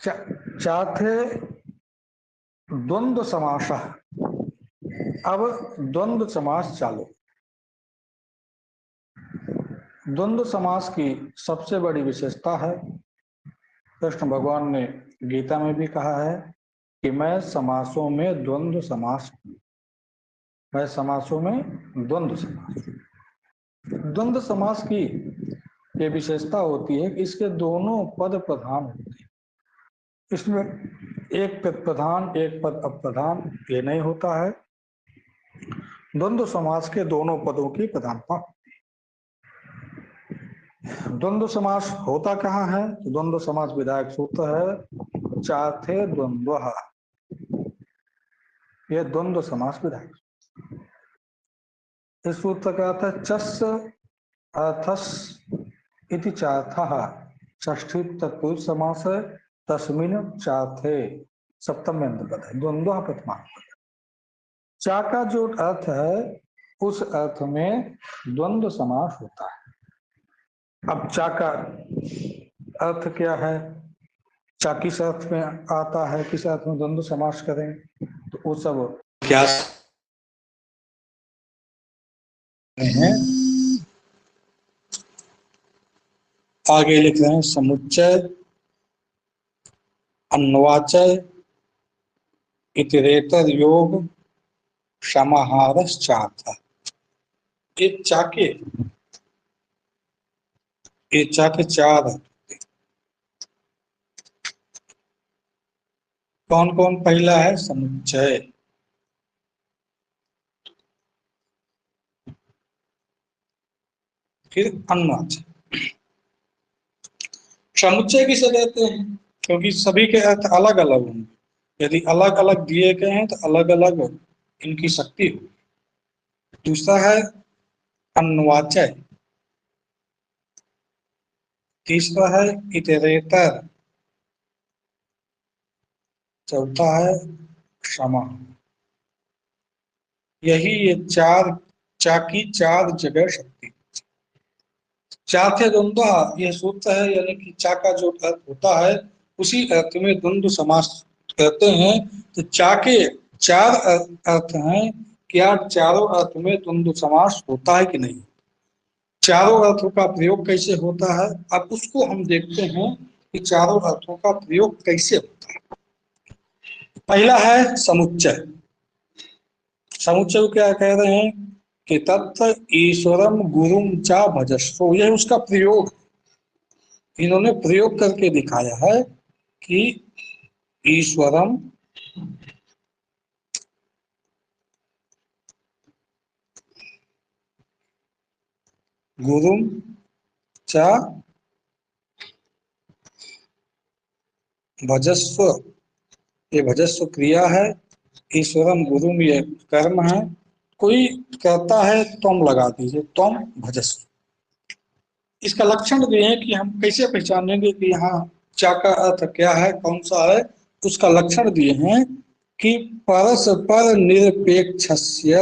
चाथे द्वंद्व समास। अब द्वंद्व समास चालू। द्वंद्व समास की सबसे बड़ी विशेषता है, कृष्ण भगवान ने गीता में भी कहा है कि मैं समासों में द्वंद्व समास हूं। मैं समासों में द्वंद्व समास। द्वंद्व समास की ये विशेषता होती है कि इसके दोनों पद प्रधान होते हैं। इसमें एक पद प्रधान एक पद अप्रधान ये नहीं होता है। द्वंद्व समास के दोनों पदों की प्रधानता। द्वंद्व समास होता कहाँ है? द्वंद्व समास विधायक सूत्र है चाथे द्वंद्व। यह द्वंद्व समास विधायक। इस सूत्र का अर्थ है चस अर्थस इति चार्थः। षष्ठी तत्पुरुष समास है, तस्मिन् चाथे सप्तम पद है, द्वंद्व प्रथमा पद। चा का जो अर्थ है उस अर्थ में द्वंद्व समास होता है। अब चा का अर्थ क्या है? चा किस अर्थ में आता है, किस अर्थ में द्वंद्व समास करें, तो वो सब क्या है। आगे लिख रहे हैं समुच्चय, अन्वाचय, इतरेतर योग, समाहारश्चार्थ। ये चाके चार कौन कौन? पहला है समुच्चय, फिर अन्वाचय। समुच्चय किसे कहते हैं? क्योंकि सभी के अर्थ अलग अलग होंगे। यदि अलग अलग दिए गए हैं तो अलग अलग इनकी शक्ति हो। दूसरा है अन्वाचय, तीसरा है इतरेतर, चौथा है क्षमा। यही ये चार चाकी चार जगह शक्ति। चाथे द्वंद्व यह सूत्र है, यानी कि चा का जो अर्थ होता है उसी अर्थ में द्वंद्व समास कहते हैं। तो चा के चार अर्थ हैं, क्या चारों अर्थ में द्वंद्व समास होता है कि नहीं? चारों अर्थों का प्रयोग कैसे होता है, अब उसको हम देखते हैं कि चारों अर्थों का प्रयोग कैसे होता है। पहला है समुच्चय। समुच्चय क्या कह रहे हैं कि तत्व ईश्वरम गुरुम चा भजस्व, यह उसका प्रयोग। इन्होंने प्रयोग करके दिखाया है कि ईश्वरम गुरुम चा भजस्व, ये भजस्व क्रिया है, ईश्वरम गुरुम ये कर्म है। कोई कहता है तुम लगा दीजिए, तुम भजस्व। इसका लक्षण दिए हैं कि हम कैसे पहचानेंगे कि यहाँ चा का अर्थ क्या है, कौन सा है। उसका लक्षण दिए हैं कि परस्पर निरपेक्षस्य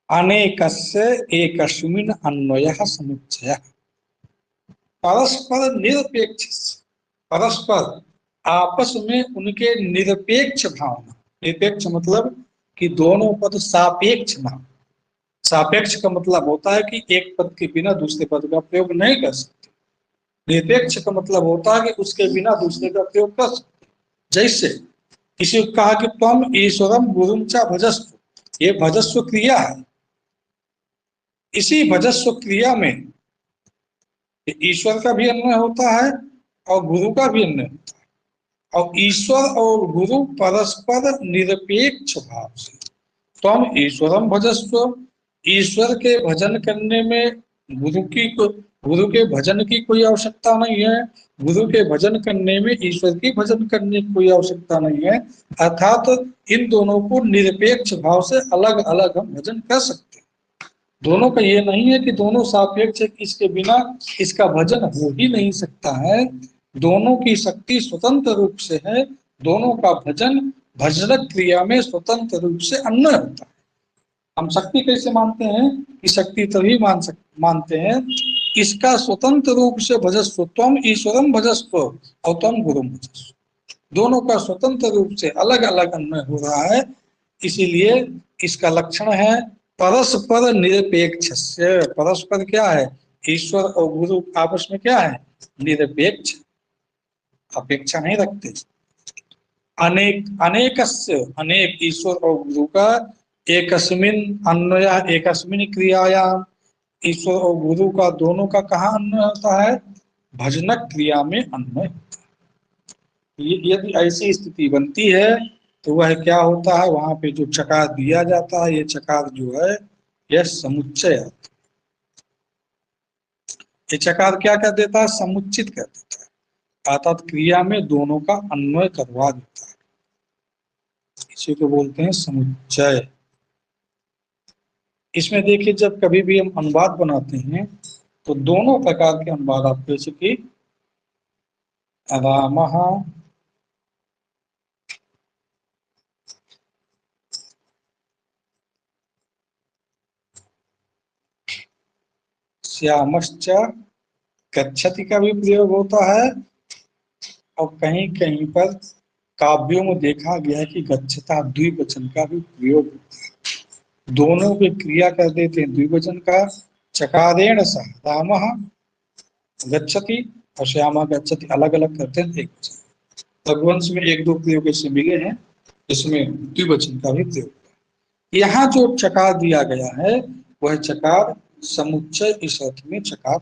अनेकस्य एकस्मिन् अन्वयः समुच्चयः। परस्पर निरपेक्ष, परस्पर आपस में उनके निरपेक्ष भावना। निरपेक्ष मतलब कि दोनों पद सापेक्ष ना। सापेक्ष का मतलब होता है कि एक पद के बिना दूसरे पद का प्रयोग नहीं कर सकते। निरपेक्ष का मतलब होता है कि उसके बिना दूसरे का प्रयोग कर सकते। जैसे किसी को कहा कि तुम ईश्वरम गुरुम चा भजस्व, ये भजस्व क्रिया है। इसी भजस्व क्रिया में ईश्वर का भी अन्वय होता है और गुरु का भी अन्वय होता है। और ईश्वर और गुरु परस्पर निरपेक्ष भाव से तुम ईश्वरम भजस्व, ईश्वर के भजन करने में गुरु के भजन की कोई आवश्यकता नहीं है। गुरु के भजन करने में ईश्वर की भजन करने की कोई आवश्यकता नहीं है। अर्थात इन दोनों को निरपेक्ष भाव से अलग अलग हम भजन कर सकते हैं। दोनों का ये नहीं है कि दोनों सापेक्ष है, इसके बिना इसका भजन हो ही नहीं सकता है। दोनों की शक्ति स्वतंत्र रूप से है। दोनों का भजन भजन क्रिया में स्वतंत्र रूप से अन्वय होता है। हम शक्ति कैसे मानते हैं कि शक्ति तभी मानते हैं इसका स्वतंत्र रूप से भजस्व, तुम ईश्वरम भजस्व और तुम गुरुम भजस्व। दोनों का स्वतंत्र रूप से अलग अलग अन्वय हो रहा है, इसीलिए इसका लक्षण है परस्पर निरपेक्ष। परस्पर क्या है, ईश्वर और गुरु आपस में क्या है, निरपेक्ष, अपेक्षा नहीं रखते। अनेक अनेकस्य, अनेक ईश्वर और गुरु का एकस्मिन अन्वय, एकस्मिन क्रियायाम, ईश्वर और गुरु का दोनों का कहाँ अन्वय होता है, भजनक क्रिया में अन्वय। यदि ऐसी स्थिति बनती है तो वह क्या होता है, वहां पे जो चकार दिया जाता है, ये चकार जो है यह समुच्चय, ये चकार क्या कर देता है, समुचित कर देता है, अर्थात क्रिया में दोनों का अन्वय करवा देता है, इसी को बोलते हैं समुच्चय। इसमें देखिए जब कभी भी हम अनुवाद बनाते हैं तो दोनों प्रकार के अनुवाद आप जैसे कि रामः श्यामश्च गच्छति का भी प्रयोग होता है, और कहीं कहीं पर काव्यों में देखा गया है कि गच्छता द्विवचन का भी प्रयोग होता है, दोनों पे क्रिया कर देते हैं द्विवचन का। चकारेण सह रामः गच्छति और श्यामा गच्छति अलग अलग करते हैं एक वचन। रघुवंश में एक दो प्रयोग ऐसे मिले हैं जिसमें द्विवचन का भी प्रयोग। यहाँ जो चकार दिया गया है वह चकार समुच्चय, इस अर्थ में चकार।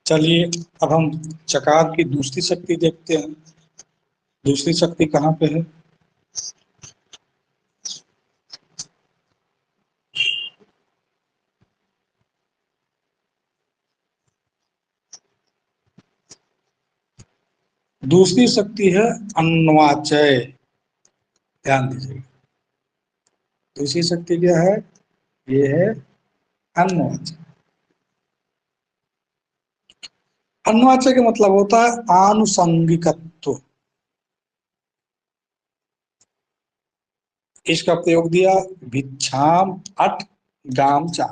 चलिए अब हम चकार की दूसरी शक्ति देखते हैं। दूसरी शक्ति कहाँ पे है, दूसरी शक्ति है अन्वाचय। ध्यान दीजिएगा, दूसरी शक्ति क्या है, ये है अन्वाचय। अन्वाचय का मतलब होता है आनुषंगिकत्व। इसका प्रयोग दिया भिक्षाम अट गाम चा।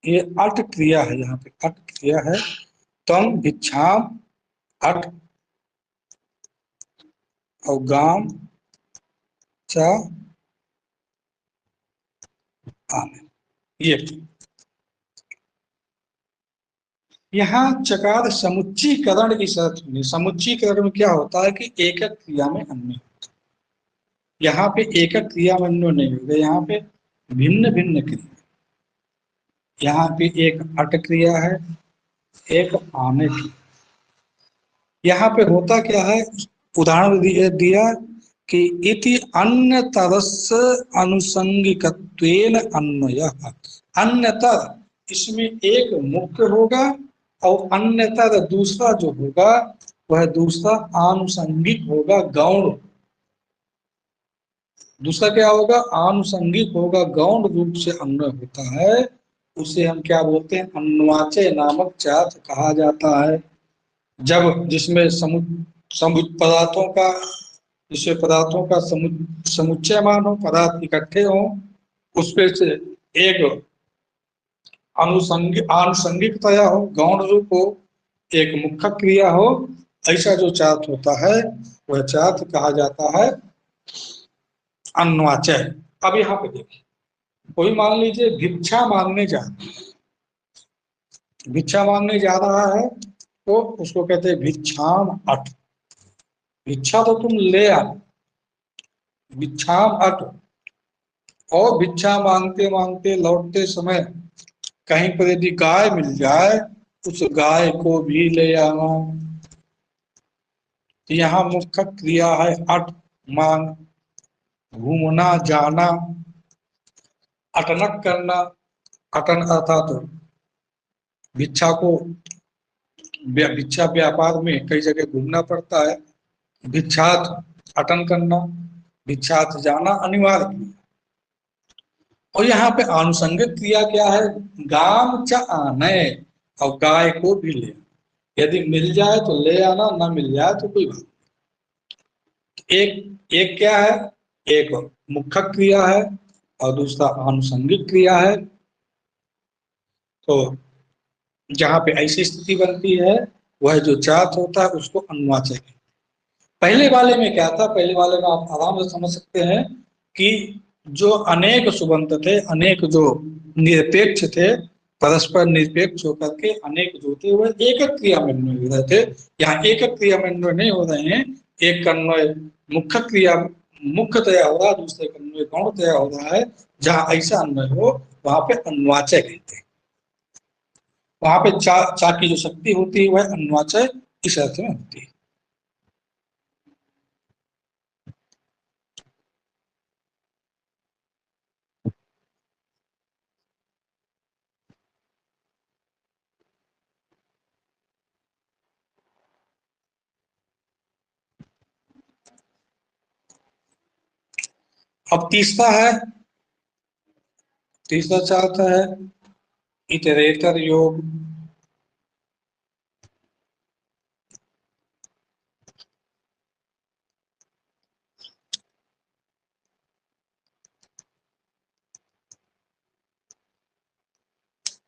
ये अट क्रिया है, यहाँ पे अट क्रिया है। तम भिक्षाम अट और गाम चा आने, ये यहाँ चकार समुच्चीकरण इस अर्थ में। समुच्चीकरण में क्या होता है कि एकक क्रिया में अन्य, यहाँ पे एकक क्रिया में अन्य नहीं होगा, यहाँ पे भिन्न भिन्न क्रिया। यहाँ पे एक अट क्रिया है, एक आने की। यहाँ पे होता क्या है, उदाहरण दिया कि इति अन्य तरस्य अनुसंगिकत्वेन अन्वयः। अन्यतर, इसमें एक मुख्य होगा और अन्यतर दूसरा जो होगा वह दूसरा आनुषंगिक होगा, गौण। दूसरा क्या होगा, आनुषंगिक होगा, गौण रूप से अन्वय होता है, उसे हम क्या बोलते हैं, अन्वाचय नामक चार्ट कहा जाता है। जब जिसमें पदार्थों का, जिससे पदार्थों का समुच्चय मान हो, पदार्थ इकट्ठे हो, उस पे से एक आनुषंगिकतया हो, गौण रूप हो, एक मुख्य क्रिया हो, ऐसा जो चार्ट होता है वह चार्ट कहा जाता है अन्वाचय। अब यहाँ पे देखिए, कोई मान लीजिए भिक्षा मांगने जा, भिक्षा मांगने जा रहा है तो उसको कहते हैं भिक्षाम अट। भिक्षा तो तुम ले आ, भिक्षाम अट। और भिक्षा मांगते मांगते लौटते समय कहीं पर यदि गाय मिल जाए, उस गाय को भी ले आना। तो यहाँ मुख्य क्रिया है अट, मांग, घूमना, जाना, अटनक करना। अटन अर्थात भिक्षा को, भिक्षा व्यापार में कई जगह घूमना पड़ता है। भिक्षात अटन करना, भिक्षात जाना अनिवार्य। और यहाँ पे आनुषंगिक क्रिया क्या है, गाम च आने, और गाय को भी ले, यदि मिल जाए तो ले आना, ना मिल जाए तो कोई बात। एक एक क्या है, एक मुख्य क्रिया है और दूसरा आनुषंगिक क्रिया है। तो जहां पे ऐसी स्थिति बनती है वह जो चार्ट होता है उसको अनुवाचक है। पहले वाले में क्या था, पहले वाले में आप आराम से समझ सकते हैं कि जो अनेक सुबंत थे, अनेक जो निरपेक्ष थे, परस्पर निरपेक्ष होकर के अनेक जो थे वह एक क्रिया में अन्वय हो रहे थे। यहाँ एक क्रिया में अन्वय नहीं हो रहे हैं, एक का अन्वय मुख्य क्रिया मुख्यतया हो रहा है, दूसरे का अन्वय गौणतया हो रहा है। जहाँ ऐसा अन्वय हो वहां पे अनुवाचक कहते हैं। वहां पे चा की जो शक्ति होती है वह अनुवाचक इस अर्थ में होती है। अब तीसरा है, तीसरा चाहता है इटरेटर योग।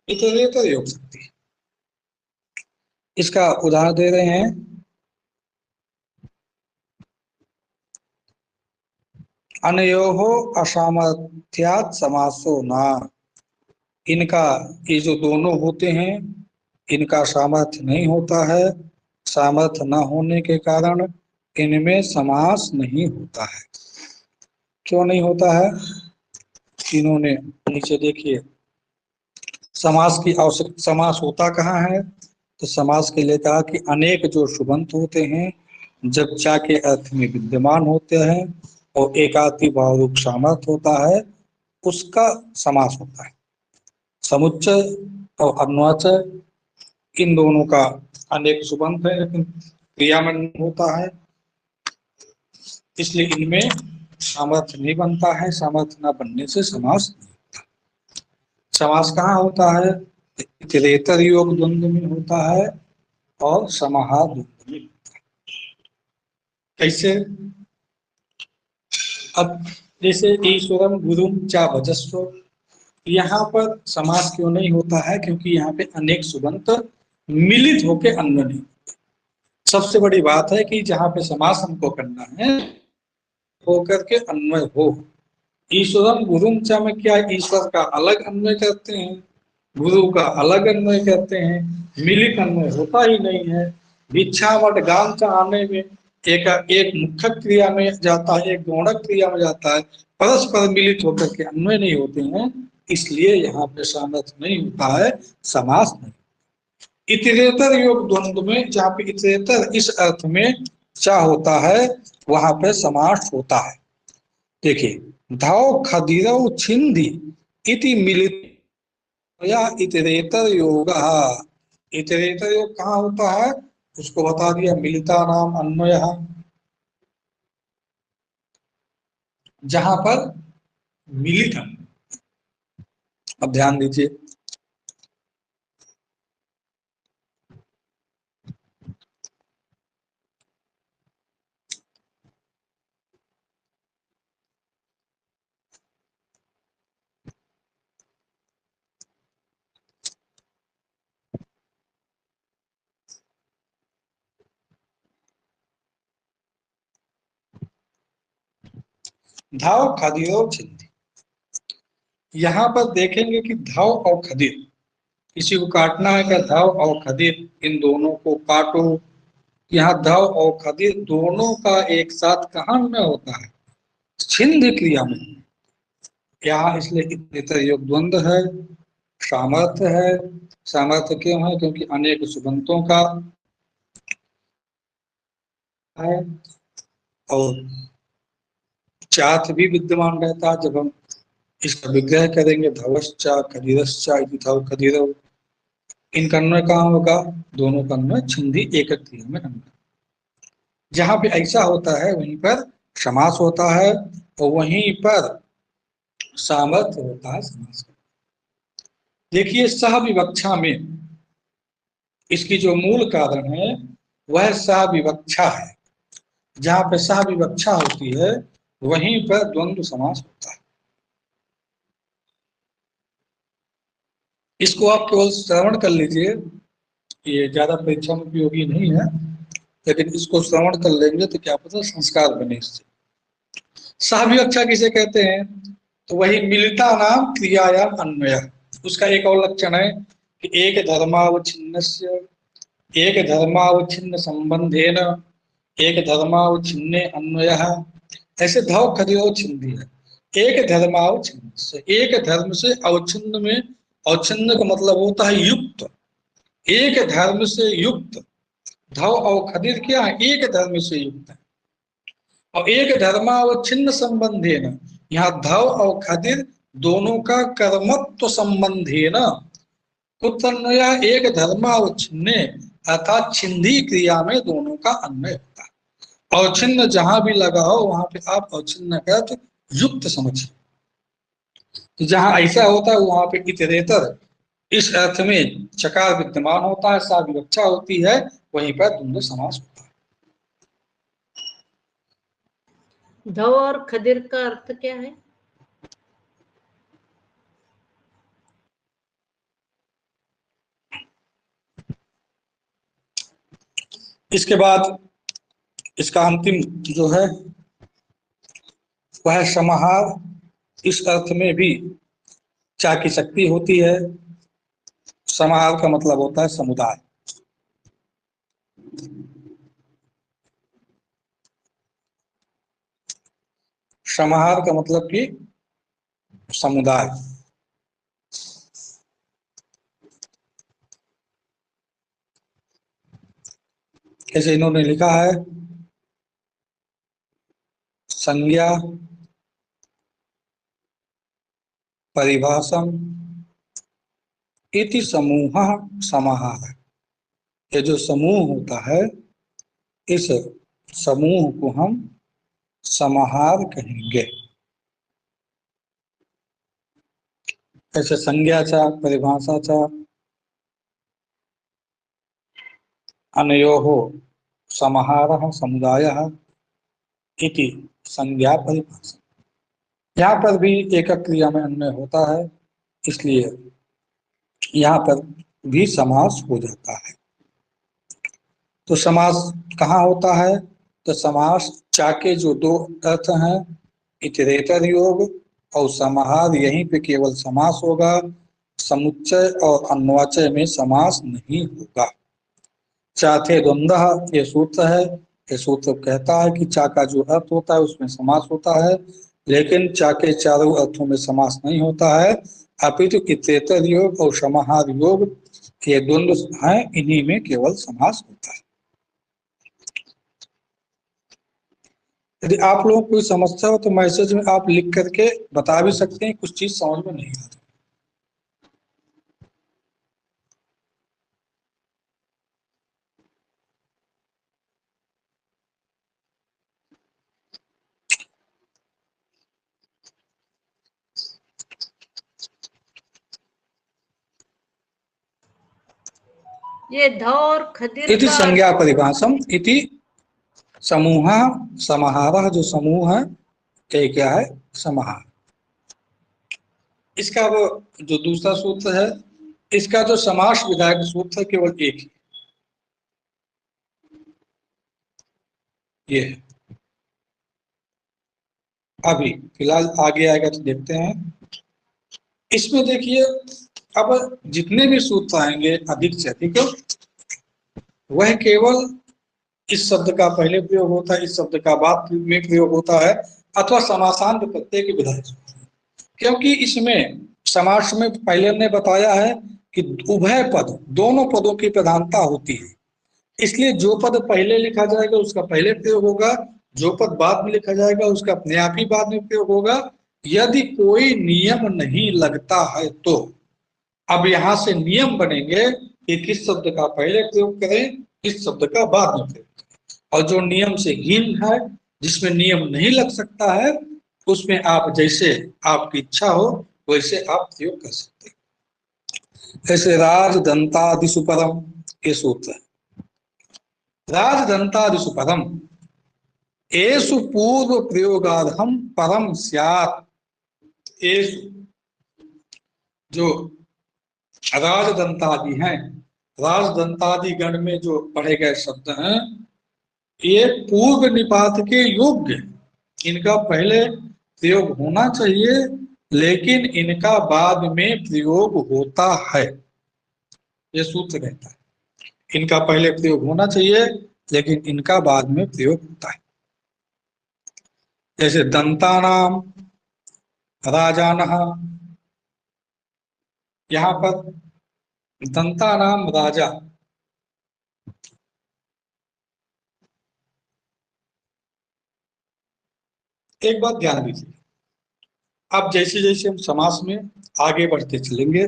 इटरेटर योग शक्ति, इसका उदाहरण दे रहे हैं। अनयोः असामर्थ्यात् समासो न। इनका, ये जो दोनों होते हैं इनका सामर्थ्य नहीं होता है, सामर्थ्य न होने के कारण इनमें समास नहीं होता है। क्यों नहीं होता है? इन्होंने नीचे देखिए, समास की आवश्यक, समास होता कहाँ है? तो समास के लिए कहा कि अनेक जो सुबंत होते हैं जब चा के अर्थ में विद्यमान होते हैं और एकाति भाव रूप सामर्थ्य होता है उसका समास होता है। समुच्चय और अन्वचय इन दोनों का अनेक सुबंत है लेकिन क्रिया में नहीं होता है, इसलिए इनमें सामर्थ्य नहीं बनता है। सामर्थ्य न बनने से समास, समास कहाँ होता है? इतरेतर योग द्वंद्व में होता है और समाहार द्वंद्व में। कैसे? अब जैसे ईश्वरम गुरुम चा भजस्व, यहाँ पर समास क्यों नहीं होता है? क्योंकि यहाँ पे अनेक सुबंत मिलित होकर अन्वय नहीं। सबसे बड़ी बात है कि जहाँ पे समास हमको करना है होकर के अन्वय हो। ईश्वरम गुरुम चा में क्या ईश्वर का अलग अन्वय करते हैं, गुरु का अलग अन्वय करते हैं, मिलित अन्वय होता ही नहीं है। भिक्षावट गाम चा आने में एक मुख्य क्रिया में जाता है, एक गौणक क्रिया में जाता है, परस्पर मिलित होकर के अन्वय नहीं होते हैं, इसलिए यहाँ पे सामर्थ्य नहीं होता है, समास नहीं। इतरेतर योग द्वंद्व में जहाँ पे इतरेतर इस अर्थ में चा होता है वहां पे समास होता है। देखिए, धाव खदिरव छिंदी इति मिलित या इतरेतर योग। इतरेतर योग कहाँ होता है उसको बता दिया, मिलिता नाम अन्वय, जहां पर मिलित है। अब ध्यान दीजिए, धाव खदिरव छिंदी, यहाँ पर देखेंगे कि धाव और खदीर, किसी को काटना है क्या? धाव और खदीर इन दोनों को काटो। यहाँ धाव और खदीर दोनों का एक साथ कहाँ में होता है? छिंद क्रिया में। यहाँ इसलिए इतरेतर योग द्वंद्व है, सामर्थ्य है। सामर्थ्य क्यों है? क्योंकि अनेक सुबंतों का है और चार्थ भी विद्यमान रहता है। जब हम इसका विग्रह करेंगे धवश्चा खदीरश्चा इति धव खदीरव, इनका अन्वय कहाँ होगा? दोनों का अन्वय छिंदी एक क्रिया में अन्वय। जहां पे ऐसा होता है वहीं पर समास होता है और वहीं पर सामर्थ्य होता है समास का। देखिए, सह विवक्षा में इसकी जो मूल कारण है वह सह विवक्षा है। जहां पे सह विवक्षा होती है वहीं पर द्वंद्व समास होता है। इसको आप केवल श्रवण कर लीजिए, ये ज्यादा परीक्षा में उपयोगी नहीं है, लेकिन इसको श्रवण कर लेंगे तो क्या पता संस्कार बने इससे। सहविवक्षा किसे कहते हैं? तो वही मिलिता नाम क्रियायाम अन्वय। उसका एक और लक्षण है कि एक धर्मावच्छिन्नस्य, एक धर्मावच्छिन्न संबंधेन, एक धर्मावच्छिन्ने अन्वयः। ऐसे धव खदियो छिंदी है। एक धर्मावच्छिन्न से, एक धर्म से अवच्छिन्न में, अवच्छिन्न का मतलब होता है युक्त, एक धर्म से युक्त। धव और खदिर क्या है? एक धर्म से युक्त है। और एक धर्मावच्छिन्न संबंधे न, यहाँ धव और खदिर दोनों का कर्मत्व संबंधी न उत्तन्वय एक धर्मावच्छिन्ने, अर्थात छिंदी क्रिया में दोनों का अन्वय होता है। अवच्छिन्न जहां भी लगा हो वहां पे आप अवच्छिन्न का तो युक्त समझिए। तो जहां ऐसा होता है वहां पे इतरेतर इस अर्थ में चकार विद्यमान होता है, सा विवक्षा होती है, वहीं पर द्वंद्व समास होता है। धव और खदिर का अर्थ क्या है? इसके बाद इसका अंतिम जो है वह समाहार। इस अर्थ में भी चा की शक्ति होती है। समाहार का मतलब होता है समुदाय। समाहार का मतलब कि समुदाय। जैसे इन्होंने लिखा है संज्ञा परिभाषम इति समूह समाहार। ये जो समूह होता है इस समूह को हम समाहार कहेंगे। ऐसे संज्ञा चा परिभाषा चा अनयोः समाहारः समुदायः इति संज्ञा परिभाषा। यहाँ पर भी एकक क्रिया में अन्वय होता है, इसलिए यहाँ पर भी समास हो जाता है। तो समास कहाँ होता है? तो समास चा के जो दो अर्थ हैं इतरेतर योग और समाहार, यहीं पे केवल समास होगा। समुच्चय और अन्वचय में समास नहीं होगा। चाथे द्वंद्व ये सूत्र है। ये सूत्र कहता है कि चा का जो अर्थ होता है उसमें समास होता है, लेकिन चा के चारों अर्थों में समास नहीं होता है, अपितु इतरेतर योग और समाहार योग ये द्वंद्व हैं, इन्हीं में केवल समास होता है। यदि आप लोगों को कोई समस्या हो तो मैसेज में आप लिख करके बता भी सकते हैं, कुछ चीज समझ में नहीं आती। ये धव और खदिर इति का संज्ञा परिभाषम इति समूह समाहार, जो समूह है ये क्या है? समाहार। इसका वो जो दूसरा सूत्र है, इसका जो समास विधायक सूत्र है केवल एक ही, ये है। अभी फिलहाल आगे आएगा तो देखते हैं। इसमें देखिए अब जितने भी सूत्र आएंगे अधिक से अधिक, वह केवल इस शब्द का पहले प्रयोग होता है, इस शब्द का बाद में प्रयोग होता है, अथवा समासांत प्रत्यय की विधायक सूत्र। क्योंकि इसमें समास में पहले ने बताया है कि उभय पद, दोनों पदों की प्रधानता होती है, इसलिए जो पद पहले लिखा जाएगा उसका पहले प्रयोग होगा, जो पद बाद में लिखा जाएगा उसका अपने आप ही बाद में प्रयोग होगा। यदि कोई नियम नहीं लगता है तो अब यहां से नियम बनेंगे कि किस शब्द का पहले प्रयोग करें, किस शब्द का बाद में प्रयोग करें। और जो नियम से हीन है, जिसमें नियम नहीं लग सकता है, उसमें आप जैसे आपकी इच्छा हो वैसे आप प्रयोग कर सकते हैं। ऐसे राज दंतादिशु परम ये सूत्र है। राज दंतादिशु परम, एषु पूर्व प्रयोगार्हम परम स्यात्। एषु जो राजदंतादि हैं, राजदंतादि गण में जो पढ़े गए शब्द हैं, ये पूर्व निपात के योग्य, इनका पहले प्रयोग होना चाहिए, लेकिन इनका बाद में प्रयोग होता है, ये सूत्र कहता है। इनका पहले प्रयोग होना चाहिए, लेकिन इनका बाद में प्रयोग होता है। जैसे दंतानाम राजानः, यहां पर दंतानाम राजा, एक बात ध्यान दीजिए, अब जैसे जैसे हम समास में आगे बढ़ते चलेंगे,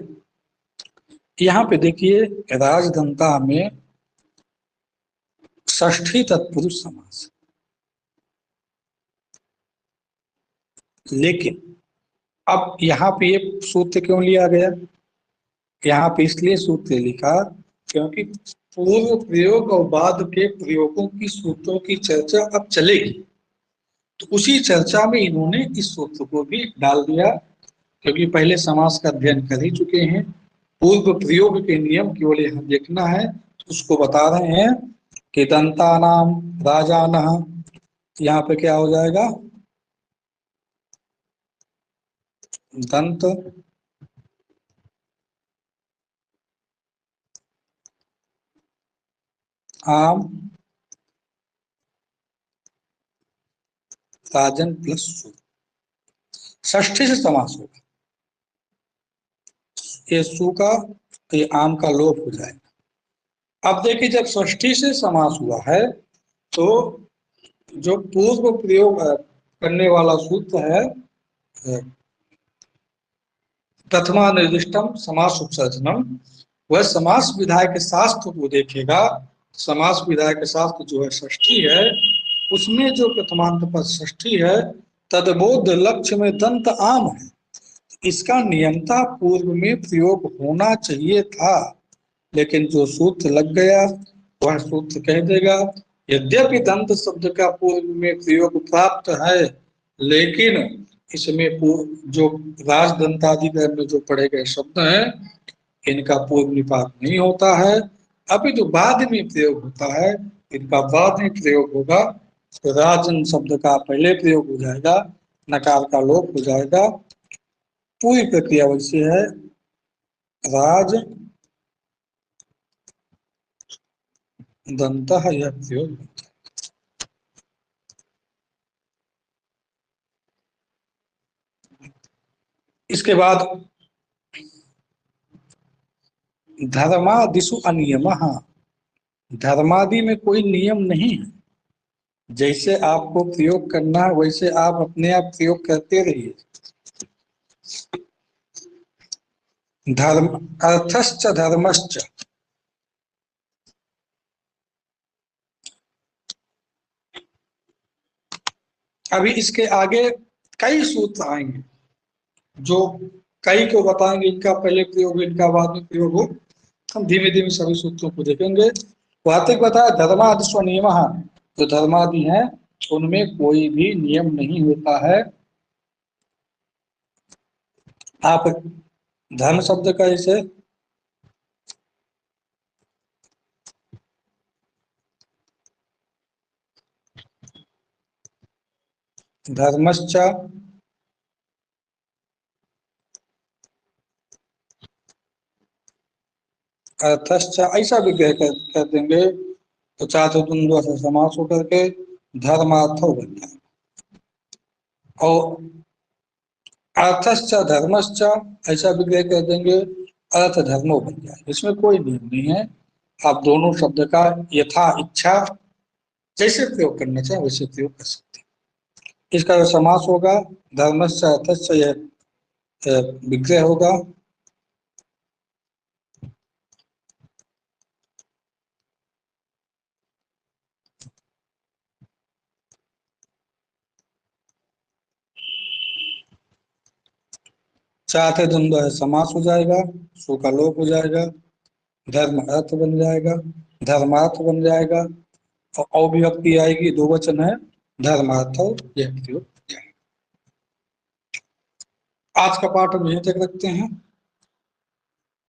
यहाँ पे देखिए राजदंता में षष्ठी तत्पुरुष समास, लेकिन अब यहाँ पे ये सूत्र क्यों लिया गया? यहाँ पे इसलिए सूत्र लिखा क्योंकि पूर्व प्रयोग और बाद के प्रयोगों की सूत्रों की चर्चा अब चलेगी, तो उसी चर्चा में इन्होंने इस सूत्र को भी डाल दिया, क्योंकि पहले समास का अध्ययन कर ही चुके हैं। पूर्व प्रयोग के नियम केवल यहाँ देखना है, तो उसको बता रहे हैं कि दंतानाम राजानः, यहाँ पे क्या हो जाएगा? दंत आम राजन प्लस सु, षष्ठी से समास होगा, ये सु का ये आम का लोप हो जाएगा। अब देखिए जब षष्ठी से समास हुआ है, तो जो पूर्व प्रयोग करने वाला सूत्र है प्रथमा निर्दिष्टम समास उपसर्जनम, वह समास विधायक शास्त्र को देखेगा। समास विधायक शास्त्र जो है षष्ठी है, उसमें जो प्रथमांत पद षष्ठी है, तदबोध लक्ष्य में दंत आम है, इसका नियमता पूर्व में प्रयोग होना चाहिए था, लेकिन जो सूत्र लग गया वह सूत्र कह देगा यद्यपि दंत शब्द का पूर्व में प्रयोग प्राप्त है, लेकिन इसमें जो राजदंतादि में जो पढ़े गए शब्द हैं, इनका पूर्व निपात नहीं होता है, अभी जो बाद में प्रयोग होता है, इनका बाद में प्रयोग होगा। तो राजन शब्द का पहले प्रयोग हो जाएगा, नकार का लोप हो जाएगा। पूरी प्रक्रिया वैसी है, राज दंत यह प्रयोग। इसके बाद धर्मादिषु अनियमः, धर्मादि में कोई नियम नहीं है, जैसे आपको प्रयोग करना है वैसे आप अपने आप प्रयोग करते रहिए। धर्म अर्थश्च धर्मश्च, अभी इसके आगे कई सूत्र आएंगे जो कई को बताएंगे इनका पहले प्रयोग इनका बाद में प्रयोग हो। हम धीमे धीमे सभी सूत्रों को देखेंगे। वार्तिक बताया धर्मादि नियम, जो धर्मादि हैं उनमें कोई भी नियम नहीं होता है। आप धर्म शब्द का इसे धर्मश्च अर्थश्च ऐसा विग्रह कर देंगे तो चातु द्वंद्व से समास होकर के धर्मार्थ बन जाए, और अर्थश्च धर्मश्च ऐसा विग्रह कर देंगे अर्थ धर्मो बन जाए। इसमें कोई नियम नहीं है, आप दोनों शब्द का यथा इच्छा जैसे प्रयोग करना चाहे वैसे प्रयोग कर सकते हैं। इसका जो समास होगा धर्मश्च अर्थश्च, यह विग्रह होगा। चाहते द्वंद्व है समास हो जाएगा, सु का लोप हो जाएगा, धर्म अर्थ बन जाएगा, धर्मार्थ बन जाएगा, और अविभक्ति आएगी, दो वचन है धर्मार्थ यह प्रयोग। आज का पाठ हम यहीं तक रखते हैं।